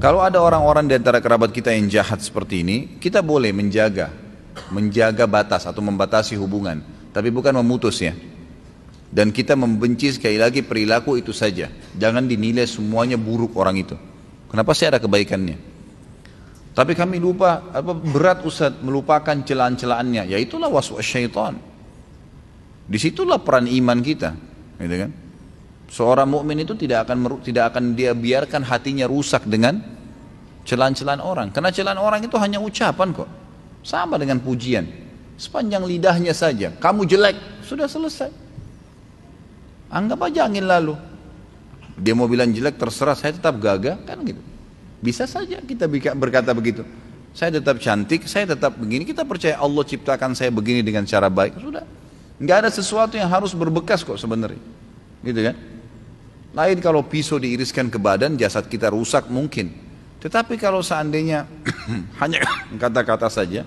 Kalau ada orang-orang di antara kerabat kita yang jahat seperti ini, kita boleh menjaga batas atau membatasi hubungan, tapi bukan memutus ya. Dan kita membenci sekali lagi perilaku itu saja. Jangan dinilai semuanya buruk orang itu. Kenapa sih ada kebaikannya? Tapi kami lupa, berat Ustaz melupakan celaan-celaannya. Ya itulah waswas syaitan. Disitulah peran iman kita, gitu kan? Seorang mukmin itu tidak akan dia biarkan hatinya rusak dengan celaan-celaan orang. Karena celaan orang itu hanya ucapan kok. Sama dengan pujian. Sepanjang lidahnya saja. Kamu jelek, sudah selesai. Anggap aja angin lalu. Dia mau bilang jelek terserah, saya tetap gagah, kan gitu. Bisa saja kita berkata begitu. Saya tetap cantik, saya tetap begini. Kita percaya Allah ciptakan saya begini dengan cara baik. Sudah. Nggak ada sesuatu yang harus berbekas kok sebenarnya. Gitu kan? Lain kalau pisau diiriskan ke badan, jasad kita rusak mungkin. Tetapi kalau seandainya hanya kata-kata saja,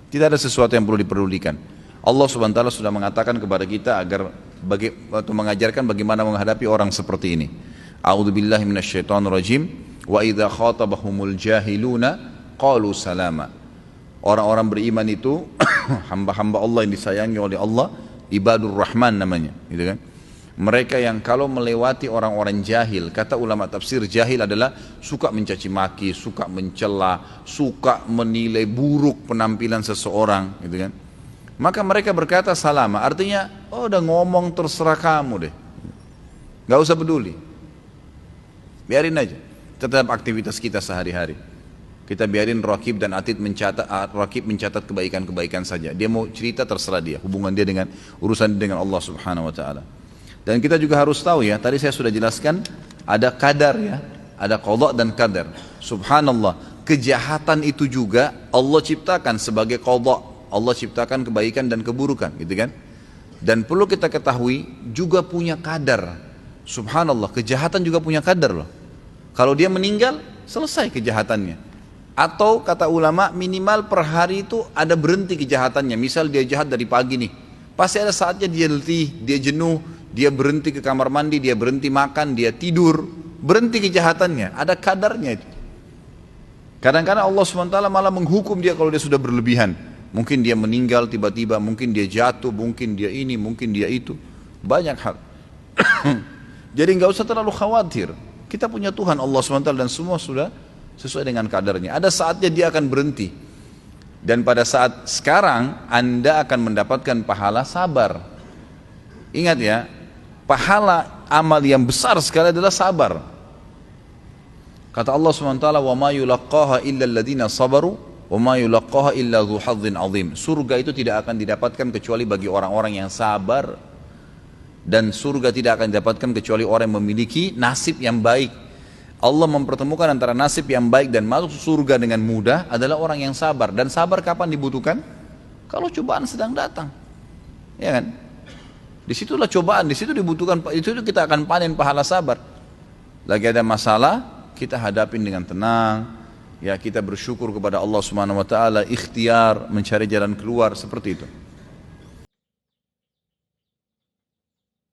tidak ada sesuatu yang perlu diperdulikan. Allah SWT sudah mengatakan kepada kita agar mengajarkan bagaimana menghadapi orang seperti ini. A'udzubillahi minasyaitonirrajim. Wa idza khatabahumul jahiluna qalu salama. Orang-orang beriman itu hamba-hamba Allah yang disayangi oleh Allah, ibadur rahman namanya, gitu kan? Mereka yang kalau melewati orang-orang jahil, kata ulama tafsir, jahil adalah suka mencaci maki, suka mencela, suka menilai buruk penampilan seseorang, gitu kan? Maka mereka berkata salama, artinya, oh udah ngomong terserah kamu deh, gak usah peduli, biarin aja, tetap aktivitas kita sehari-hari. Kita biarin Raqib dan Atid mencatat kebaikan-kebaikan saja. Dia mau cerita terserah dia, hubungan dia dengan urusan dengan Allah Subhanahu wa taala. Dan kita juga harus tahu ya, tadi saya sudah jelaskan ada qadar ya, ada qada dan qadar. Subhanallah, kejahatan itu juga Allah ciptakan sebagai qada. Allah ciptakan kebaikan dan keburukan, gitu kan? Dan perlu kita ketahui juga punya qadar. Subhanallah, kejahatan juga punya qadar loh. Kalau dia meninggal, selesai kejahatannya. Atau kata ulama minimal per hari itu ada berhenti kejahatannya. Misal dia jahat dari pagi nih, pasti ada saatnya dia letih, dia jenuh, dia berhenti ke kamar mandi, dia berhenti makan, dia tidur, berhenti kejahatannya, ada kadarnya itu. Kadang-kadang Allah SWT malah menghukum dia kalau dia sudah berlebihan. Mungkin dia meninggal tiba-tiba, mungkin dia jatuh, mungkin dia ini, mungkin dia itu, banyak hal. Jadi nggak usah terlalu khawatir, kita punya Tuhan Allah SWT dan semua sudah sesuai dengan kadarnya. Ada saatnya dia akan berhenti. Dan pada saat sekarang Anda akan mendapatkan pahala sabar. Ingat ya, pahala amal yang besar sekali adalah sabar. Kata Allah SWT, wa ma yulaqqaha illa alladhina sabaru wa ma yulaqqaha illa dzu hadzin azim. Surga itu tidak akan didapatkan kecuali bagi orang-orang yang sabar. Dan surga tidak akan didapatkan kecuali orang yang memiliki nasib yang baik. Allah mempertemukan antara nasib yang baik dan masuk surga dengan mudah adalah orang yang sabar. Dan sabar kapan dibutuhkan? Kalau cobaan sedang datang, ya kan? Disitulah cobaan, disitu dibutuhkan, itu kita akan panen pahala sabar. Lagi ada masalah, kita hadapin dengan tenang, ya kita bersyukur kepada Allah Subhanahu Wa Taala, ikhtiar mencari jalan keluar seperti itu.